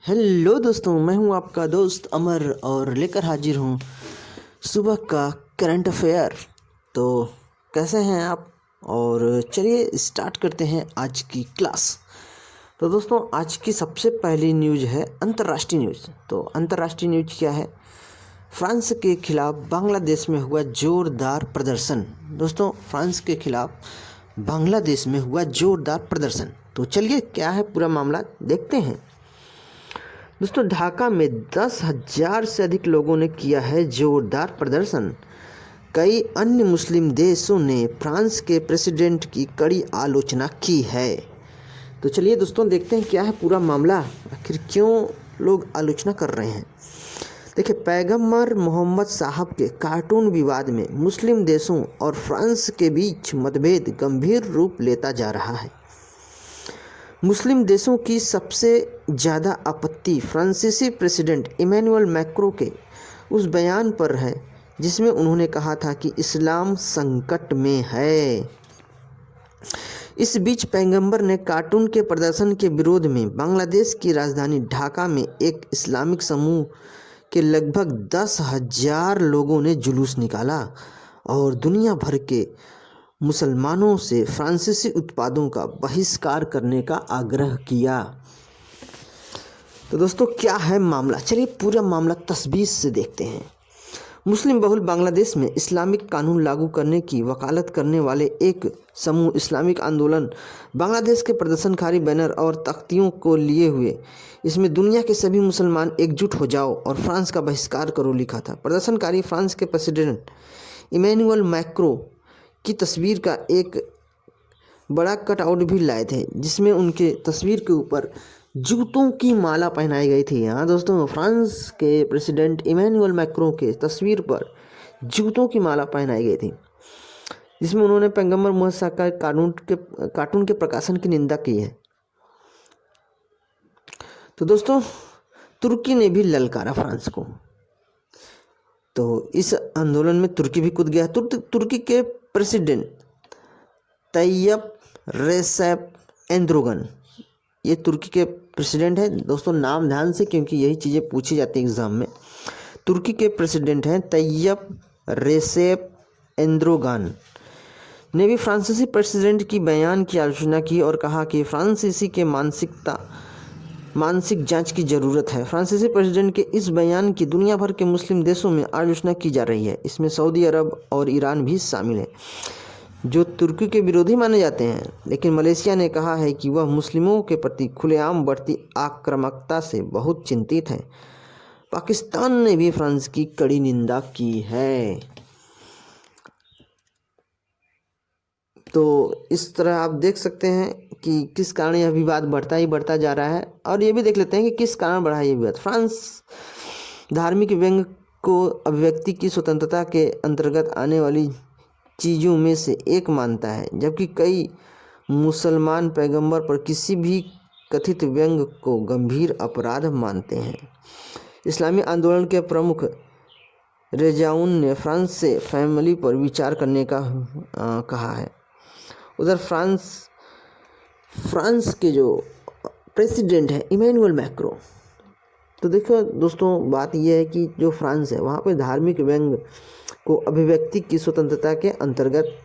Hello दोस्तों, मैं हूं आपका दोस्त अमर और लेकर हाजिर हूं सुबह का करंट अफेयर। तो कैसे हैं आप? और चलिए स्टार्ट करते हैं आज की क्लास। तो दोस्तों, आज की सबसे पहली न्यूज़ है अंतर्राष्ट्रीय न्यूज़। तो अंतर्राष्ट्रीय न्यूज़ क्या है? फ्रांस के खिलाफ बांग्लादेश में हुआ जोरदार प्रदर्शन। दोस्तों, फ्रांस के खिलाफ बांग्लादेश में हुआ जोरदार प्रदर्शन। तो चलिए क्या है पूरा मामला देखते हैं। दोस्तों, ढाका में 10,000 से अधिक लोगों ने किया है जोरदार प्रदर्शन। कई अन्य मुस्लिम देशों ने फ्रांस के प्रेसिडेंट की कड़ी आलोचना की है। तो चलिए दोस्तों देखते हैं क्या है पूरा मामला, आखिर क्यों लोग आलोचना कर रहे हैं। देखिए, पैगंबर मोहम्मद साहब के कार्टून विवाद में मुस्लिम देशों और फ्रांस के बीच मतभेद गंभीर रूप लेता जा रहा है। मुस्लिम देशों की सबसे ज़्यादा आपत्ति फ्रांसीसी प्रेसिडेंट इमैनुअल मैक्रों के उस बयान पर है जिसमें उन्होंने कहा था कि इस्लाम संकट में है। इस बीच पैगंबर ने कार्टून के प्रदर्शन के विरोध में बांग्लादेश की राजधानी ढाका में एक इस्लामिक समूह के लगभग 10,000 लोगों ने जुलूस निकाला और दुनिया भर के मुसलमानों से फ्रांसीसी उत्पादों का बहिष्कार करने का आग्रह किया। तो दोस्तों, क्या है मामला? चलिए पूरा मामला तस्वीर से देखते हैं। मुस्लिम बहुल बांग्लादेश में इस्लामिक कानून लागू करने की वकालत करने वाले एक समूह इस्लामिक आंदोलन बांग्लादेश के प्रदर्शनकारी बैनर और तख्तियों को लिए हुए इसमें दुनिया के सभी मुसलमान एकजुट हो जाओ और फ्रांस का बहिष्कार करो लिखा था। प्रदर्शनकारी फ्रांस के प्रेसिडेंट इमैनुअल मैक्रों की तस्वीर का एक बड़ा कटआउट भी लाए थे जिसमें उनके तस्वीर के ऊपर जूतों की माला पहनाई गई थी। हाँ दोस्तों, फ्रांस के प्रेसिडेंट इमैनुअल मैक्रों के तस्वीर पर जूतों की माला पहनाई गई थी जिसमें उन्होंने पैगंबर मोहम्मद साहब का कार्टून के प्रकाशन की निंदा की है। तो दोस्तों, तुर्की ने भी ललकारा फ्रांस को। तो इस आंदोलन में तुर्की भी कूद गया। तुर्की के प्रेसिडेंट तैयब रेसेप एर्दोगन, ये तुर्की के प्रेसिडेंट हैं। दोस्तों, नाम ध्यान से, क्योंकि यही चीज़ें पूछी जाती हैं एग्ज़ाम में। तुर्की के प्रेसिडेंट हैं तैयब रेसेप एर्दोगन ने भी फ्रांसीसी प्रेसिडेंट की बयान की आलोचना की और कहा कि फ्रांसीसी के मानसिक जांच की ज़रूरत है। फ्रांसीसी प्रेसिडेंट के इस बयान की दुनिया भर के मुस्लिम देशों में आलोचना की जा रही है। इसमें सऊदी अरब और ईरान भी शामिल है जो तुर्की के विरोधी माने जाते हैं। लेकिन मलेशिया ने कहा है कि वह मुस्लिमों के प्रति खुलेआम बढ़ती आक्रामकता से बहुत चिंतित है। पाकिस्तान ने भी फ्रांस की कड़ी निंदा की है। तो इस तरह आप देख सकते हैं कि किस कारण यह विवाद बढ़ता ही बढ़ता जा रहा है। और ये भी देख लेते हैं कि किस कारण बढ़ा ये विवाद। फ्रांस धार्मिक व्यंग्य को अभिव्यक्ति की स्वतंत्रता के अंतर्गत आने वाली चीज़ों में से एक मानता है, जबकि कई मुसलमान पैगंबर पर किसी भी कथित व्यंग्य को गंभीर अपराध मानते हैं। इस्लामी आंदोलन के प्रमुख रेजाउन ने फ्रांस से फैमिली पर विचार करने का कहा है। उधर फ्रांस के जो प्रेसिडेंट है इमैनुअल मैक्रों, तो देखो दोस्तों, बात यह है कि जो फ्रांस है वहाँ पे धार्मिक व्यंग्य को अभिव्यक्ति की स्वतंत्रता के अंतर्गत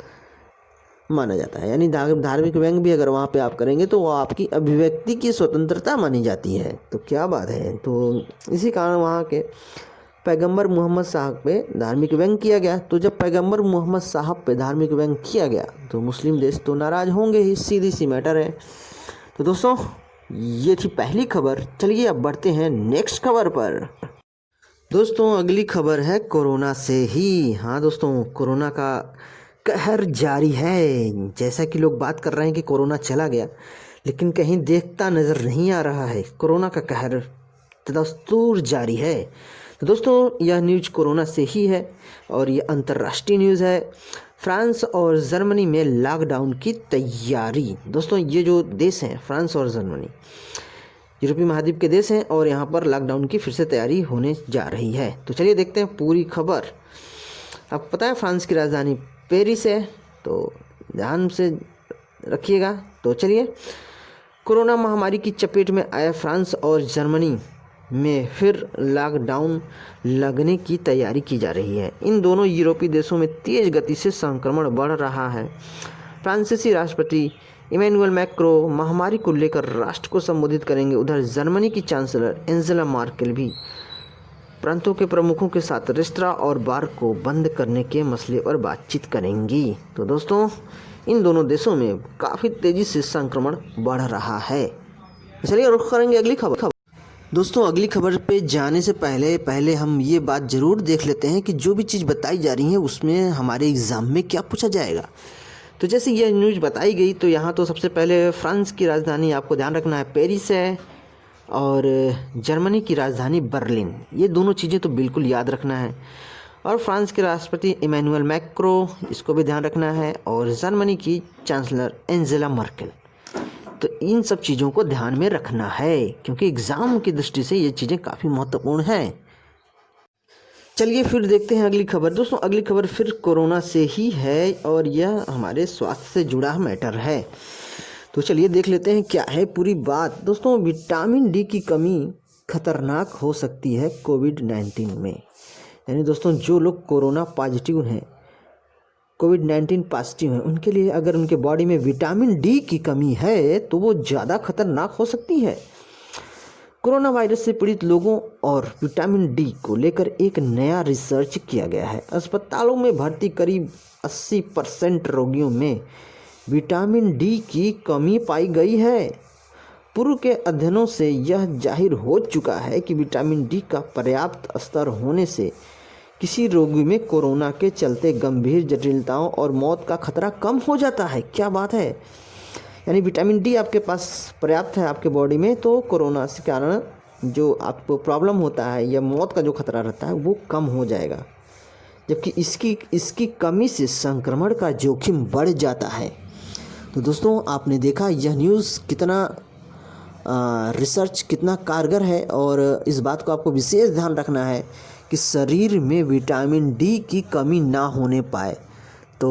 माना जाता है। यानी धार्मिक व्यंग्य भी अगर वहाँ पे आप करेंगे तो वो आपकी अभिव्यक्ति की स्वतंत्रता मानी जाती है। तो क्या बात है। तो इसी कारण वहाँ के पैगंबर मोहम्मद साहब पे धार्मिक व्यंग्य किया गया। तो जब पैगंबर मोहम्मद साहब पे धार्मिक व्यंग्य किया गया तो मुस्लिम देश तो नाराज़ होंगे ही, सीधी सी मैटर है। तो दोस्तों, ये थी पहली खबर। चलिए अब बढ़ते हैं नेक्स्ट खबर पर। दोस्तों, अगली खबर है कोरोना से ही। हाँ दोस्तों, कोरोना का कहर जारी है। जैसा कि लोग बात कर रहे हैं कि कोरोना चला गया, लेकिन कहीं देखता नज़र नहीं आ रहा है। कोरोना का कहर दस्तूर जारी है। तो दोस्तों, यह न्यूज़ कोरोना से ही है और ये अंतर्राष्ट्रीय न्यूज़ है। फ्रांस और जर्मनी में लॉकडाउन की तैयारी। दोस्तों, ये जो देश हैं फ्रांस और जर्मनी यूरोपीय महाद्वीप के देश हैं और यहाँ पर लॉकडाउन की फिर से तैयारी होने जा रही है। तो चलिए देखते हैं पूरी खबर। आपको पता है फ्रांस की राजधानी पेरिस है, तो ध्यान से रखिएगा। तो चलिए, कोरोना महामारी की चपेट में आया फ्रांस और जर्मनी में फिर लॉकडाउन लगने की तैयारी की जा रही है। इन दोनों यूरोपीय देशों में तेज गति से संक्रमण बढ़ रहा है। फ्रांसीसी राष्ट्रपति इमैनुअल मैक्रो महामारी को लेकर राष्ट्र को संबोधित करेंगे। उधर जर्मनी की चांसलर एंजेला मार्केल भी प्रांतों के प्रमुखों के साथ रेस्तरां और बार को बंद करने के मसले पर बातचीत करेंगी। तो दोस्तों, इन दोनों देशों में काफ़ी तेज़ी से संक्रमण बढ़ रहा है। चलिए रुख करेंगे अगली खबर। दोस्तों, अगली खबर पे जाने से पहले हम ये बात ज़रूर देख लेते हैं कि जो भी चीज़ बताई जा रही है उसमें हमारे एग्ज़ाम में क्या पूछा जाएगा। तो जैसे यह न्यूज़ बताई गई तो यहाँ तो सबसे पहले फ्रांस की राजधानी आपको ध्यान रखना है पेरिस है और जर्मनी की राजधानी बर्लिन। ये दोनों चीज़ें तो बिल्कुल याद रखना है। और फ्रांस के राष्ट्रपति इमैनुअल मैक्रो, इसको भी ध्यान रखना है, और जर्मनी की चांसलर एंजेला मर्केल। तो इन सब चीज़ों को ध्यान में रखना है क्योंकि एग्ज़ाम की दृष्टि से ये चीज़ें काफ़ी महत्वपूर्ण हैं। चलिए फिर देखते हैं अगली खबर। दोस्तों, अगली खबर फिर कोरोना से ही है और यह हमारे स्वास्थ्य से जुड़ा मैटर है। तो चलिए देख लेते हैं क्या है पूरी बात। दोस्तों, विटामिन डी की कमी खतरनाक हो सकती है कोविड-19 में। यानी दोस्तों, जो लोग कोरोना पॉजिटिव हैं, कोविड-19 पॉजिटिव हैं, उनके लिए अगर उनके बॉडी में विटामिन डी की कमी है तो वो ज़्यादा खतरनाक हो सकती है। कोरोना वायरस से पीड़ित लोगों और विटामिन डी को लेकर एक नया रिसर्च किया गया है। अस्पतालों में भर्ती करीब 80% रोगियों में विटामिन डी की कमी पाई गई है। पूर्व के अध्ययनों से यह जाहिर हो चुका है कि विटामिन डी का पर्याप्त स्तर होने से किसी रोगी में कोरोना के चलते गंभीर जटिलताओं और मौत का खतरा कम हो जाता है। क्या बात है! यानी विटामिन डी आपके पास पर्याप्त है आपके बॉडी में, तो कोरोना के कारण जो आपको प्रॉब्लम होता है या मौत का जो खतरा रहता है वो कम हो जाएगा। जबकि इसकी कमी से संक्रमण का जोखिम बढ़ जाता है। तो दोस्तों, आपने देखा यह न्यूज़ कितना रिसर्च कितना कारगर है, और इस बात को आपको विशेष ध्यान रखना है कि शरीर में विटामिन डी की कमी ना होने पाए। तो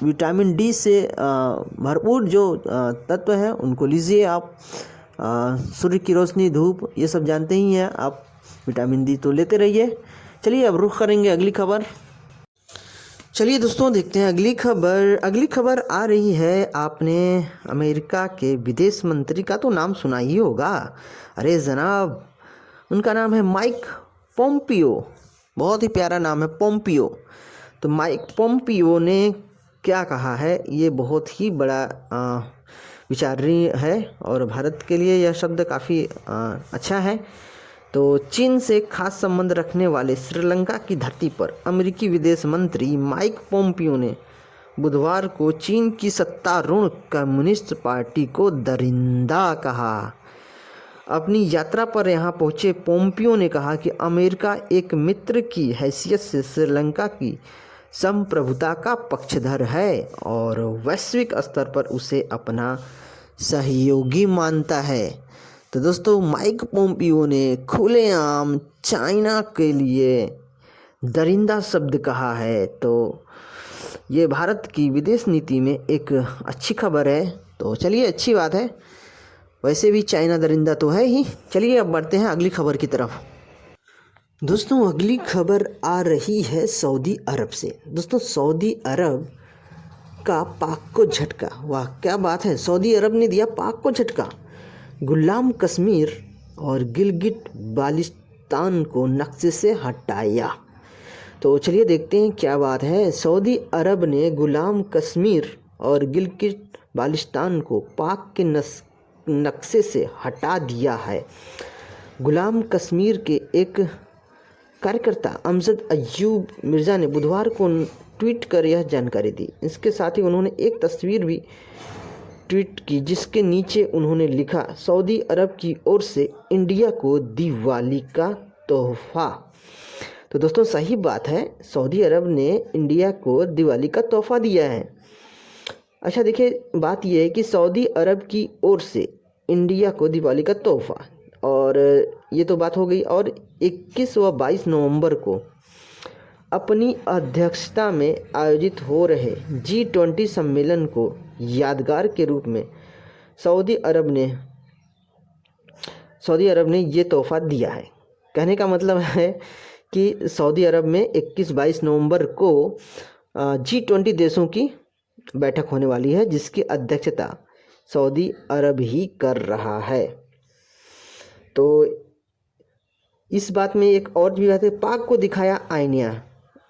विटामिन डी से भरपूर जो तत्व हैं उनको लीजिए आप। सूर्य की रोशनी, धूप, ये सब जानते ही हैं आप, विटामिन डी तो लेते रहिए। चलिए अब रुख करेंगे अगली खबर। चलिए दोस्तों, देखते हैं अगली खबर। अगली खबर आ रही है, आपने अमेरिका के विदेश मंत्री का तो नाम सुना ही होगा। अरे जनाब, उनका नाम है माइक पोम्पियो। बहुत ही प्यारा नाम है, पोम्पियो। तो माइक पोम्पियो ने क्या कहा है, ये बहुत ही बड़ा विचारणीय है और भारत के लिए यह शब्द काफ़ी अच्छा है। तो चीन से खास संबंध रखने वाले श्रीलंका की धरती पर अमेरिकी विदेश मंत्री माइक पोम्पियो ने बुधवार को चीन की सत्तारूढ़ कम्युनिस्ट पार्टी को दरिंदा कहा। अपनी यात्रा पर यहाँ पहुँचे पोम्पियो ने कहा कि अमेरिका एक मित्र की हैसियत से श्रीलंका की संप्रभुता का पक्षधर है और वैश्विक स्तर पर उसे अपना सहयोगी मानता है। तो दोस्तों, माइक पोम्पियो ने खुलेआम चाइना के लिए दरिंदा शब्द कहा है। तो ये भारत की विदेश नीति में एक अच्छी खबर है। तो चलिए, अच्छी बात है। वैसे भी चाइना दरिंदा तो है ही। चलिए अब बढ़ते हैं अगली खबर की तरफ। दोस्तों, अगली खबर आ रही है सऊदी अरब से। दोस्तों, सऊदी अरब का पाक को झटका। वाह, क्या बात है! सऊदी अरब ने दिया पाक को झटका। गुलाम कश्मीर और गिलगिट बाल्टिस्तान को नक्शे से हटाया। तो चलिए देखते हैं क्या बात है। सऊदी अरब ने गुलाम कश्मीर और गिलगिट बाल्टिस्तान को पाक के नक्शे से हटा दिया है। गुलाम कश्मीर के एक कार्यकर्ता अमजद अय्यूब मिर्ज़ा ने बुधवार को ट्वीट कर यह जानकारी दी। इसके साथ ही उन्होंने एक तस्वीर भी ट्वीट की जिसके नीचे उन्होंने लिखा, सऊदी अरब की ओर से इंडिया को दिवाली का तोहफा। तो दोस्तों, सही बात है, सऊदी अरब ने इंडिया को दिवाली का तोहफा दिया है। अच्छा देखिए, बात यह है कि सऊदी अरब की ओर से इंडिया को दिवाली का तोहफा, और ये तो बात हो गई। और 21 व 22 नवंबर को अपनी अध्यक्षता में आयोजित हो रहे G20 सम्मेलन को यादगार के रूप में सऊदी अरब ने ये तोहफा दिया है। कहने का मतलब है कि सऊदी अरब में 21-22 नवंबर को G20 देशों की बैठक होने वाली है, जिसकी अध्यक्षता सऊदी अरब ही कर रहा है। तो इस बात में एक और भी बात है, पाक को दिखाया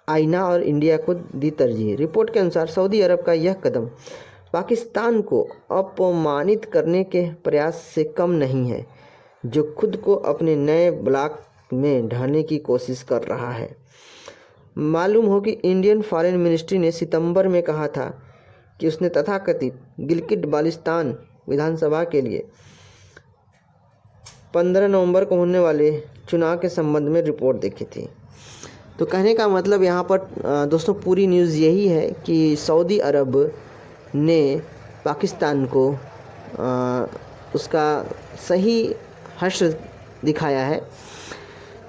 आईना और इंडिया को दी तरजीह। रिपोर्ट के अनुसार सऊदी अरब का यह कदम पाकिस्तान को अपमानित करने के प्रयास से कम नहीं है, जो खुद को अपने नए ब्लॉक में ढालने की कोशिश कर रहा है। मालूम हो कि इंडियन फॉरेन मिनिस्ट्री ने सितंबर में कहा था कि उसने तथाकथित गिलगित बाल्टिस्तान विधानसभा के लिए 15 नवंबर को होने वाले चुनाव के संबंध में रिपोर्ट देखी थी। तो कहने का मतलब यहाँ पर दोस्तों पूरी न्यूज़ यही है कि सऊदी अरब ने पाकिस्तान को उसका सही हर्ष दिखाया है।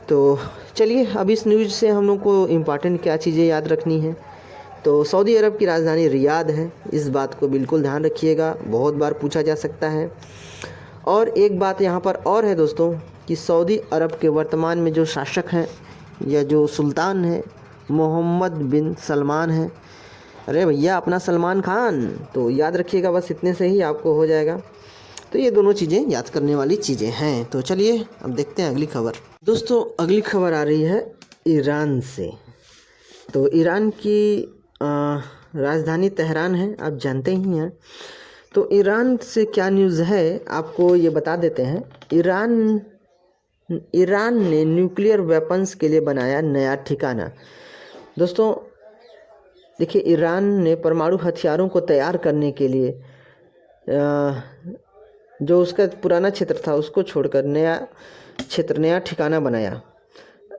तो चलिए अब इस न्यूज़ से हम लोग को इम्पॉर्टेंट क्या चीज़ें याद रखनी है। तो सऊदी अरब की राजधानी रियाद है, इस बात को बिल्कुल ध्यान रखिएगा, बहुत बार पूछा जा सकता है। और एक बात यहाँ पर और है दोस्तों कि सऊदी अरब के वर्तमान में जो शासक हैं या जो सुल्तान है मोहम्मद बिन सलमान है। अरे भैया अपना सलमान खान, तो याद रखिएगा, बस इतने से ही आपको हो जाएगा। तो ये दोनों चीज़ें याद करने वाली चीज़ें हैं। तो चलिए अब देखते हैं अगली खबर। दोस्तों अगली खबर आ रही है ईरान से। तो ईरान की राजधानी तेहरान है, आप जानते ही हैं। तो ईरान से क्या न्यूज़ है आपको ये बता देते हैं। ईरान ने न्यूक्लियर वेपन्स के लिए बनाया नया ठिकाना। दोस्तों देखिए, ईरान ने परमाणु हथियारों को तैयार करने के लिए जो उसका पुराना क्षेत्र था उसको छोड़कर नया ठिकाना बनाया।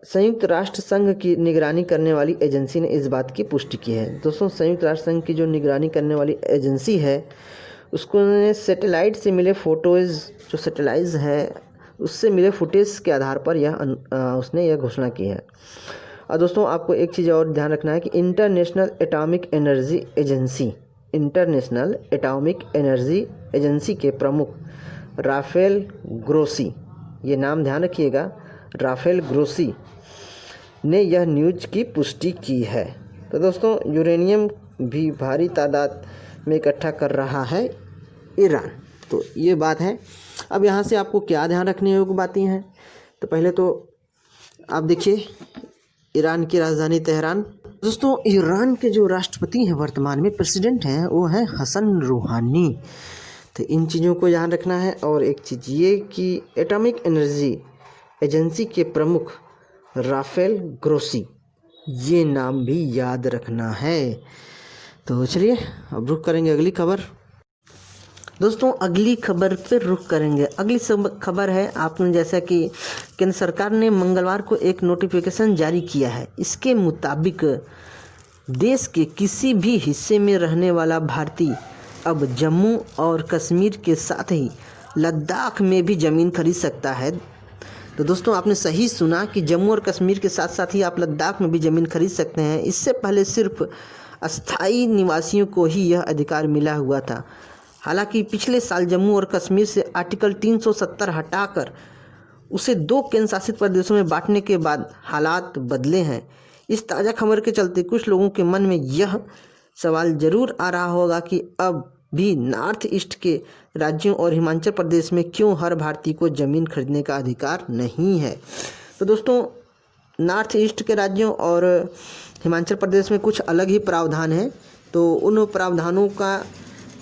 संयुक्त राष्ट्र संघ की निगरानी करने वाली एजेंसी ने इस बात की पुष्टि की है। दोस्तों संयुक्त राष्ट्र संघ की जो निगरानी करने वाली एजेंसी है उसको सैटेलाइट से मिले फोटोज़, जो सैटेलाइट है उससे मिले फुटेज के आधार पर उसने यह घोषणा की है। और दोस्तों आपको एक चीज़ और ध्यान रखना है कि इंटरनेशनल एटॉमिक एनर्जी एजेंसी के प्रमुख राफेल ग्रोसी, ये नाम ध्यान रखिएगा, राफेल ग्रोसी ने यह न्यूज़ की पुष्टि की है। तो दोस्तों यूरेनियम भी भारी तादाद में इकट्ठा कर रहा है ईरान, तो ये बात है। अब यहाँ से आपको क्या ध्यान रखने योग्य बातें हैं। तो पहले तो आप देखिए ईरान की राजधानी तेहरान। दोस्तों ईरान के जो राष्ट्रपति हैं वर्तमान में, प्रेसिडेंट हैं, वो हैं हसन रूहानी। तो इन चीज़ों को ध्यान रखना है। और एक चीज़ ये कि एटॉमिक एनर्जी एजेंसी के प्रमुख राफेल ग्रोसी, ये नाम भी याद रखना है। तो चलिए अब रुख करेंगे अगली खबर। दोस्तों अगली खबर पर रुख करेंगे। अगली खबर है, आपने जैसा कि केंद्र सरकार ने मंगलवार को एक नोटिफिकेशन जारी किया है। इसके मुताबिक देश के किसी भी हिस्से में रहने वाला भारतीय अब जम्मू और कश्मीर के साथ ही लद्दाख में भी ज़मीन खरीद सकता है। तो दोस्तों आपने सही सुना कि जम्मू और कश्मीर के साथ साथ ही आप लद्दाख में भी ज़मीन खरीद सकते हैं। इससे पहले सिर्फ अस्थायी निवासियों को ही यह अधिकार मिला हुआ था। हालांकि पिछले साल जम्मू और कश्मीर से आर्टिकल 370 हटाकर उसे 2 केंद्र शासित प्रदेशों में बांटने के बाद हालात बदले हैं। इस ताज़ा खबर के चलते कुछ लोगों के मन में यह सवाल ज़रूर आ रहा होगा कि अब भी नॉर्थ ईस्ट के राज्यों और हिमाचल प्रदेश में क्यों हर भारतीय को ज़मीन खरीदने का अधिकार नहीं है। तो दोस्तों नॉर्थ ईस्ट के राज्यों और हिमाचल प्रदेश में कुछ अलग ही प्रावधान है। तो उन प्रावधानों का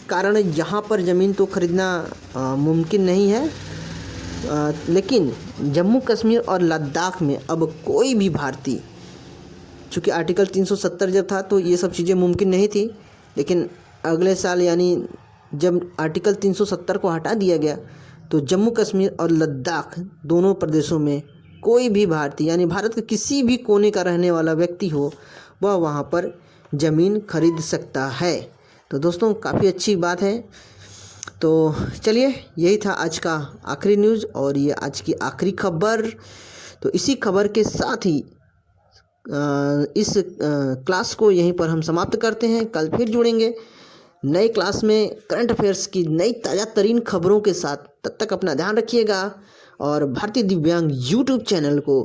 कारण यहाँ पर ज़मीन तो खरीदना मुमकिन नहीं है, लेकिन जम्मू कश्मीर और लद्दाख में अब कोई भी भारतीय, चूँकि आर्टिकल 370 जब था तो ये सब चीज़ें मुमकिन नहीं थी, लेकिन अगले साल यानी जब आर्टिकल 370 को हटा दिया गया तो जम्मू कश्मीर और लद्दाख दोनों प्रदेशों में कोई भी भारतीय यानी भारत के किसी भी कोने का रहने वाला व्यक्ति हो वह वहाँ पर ज़मीन खरीद सकता है। तो दोस्तों काफ़ी अच्छी बात है। तो चलिए यही था आज का आखिरी न्यूज़ और ये आज की आखिरी खबर। तो इसी खबर के साथ ही इस क्लास को यहीं पर हम समाप्त करते हैं। कल फिर जुड़ेंगे नए क्लास में करंट अफेयर्स की नई ताज़ा तरीन खबरों के साथ। तब तक अपना ध्यान रखिएगा और भारतीय दिव्यांग यूट्यूब चैनल को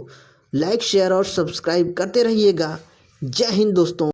लाइक शेयर और सब्सक्राइब करते रहिएगा। जय हिंद दोस्तों।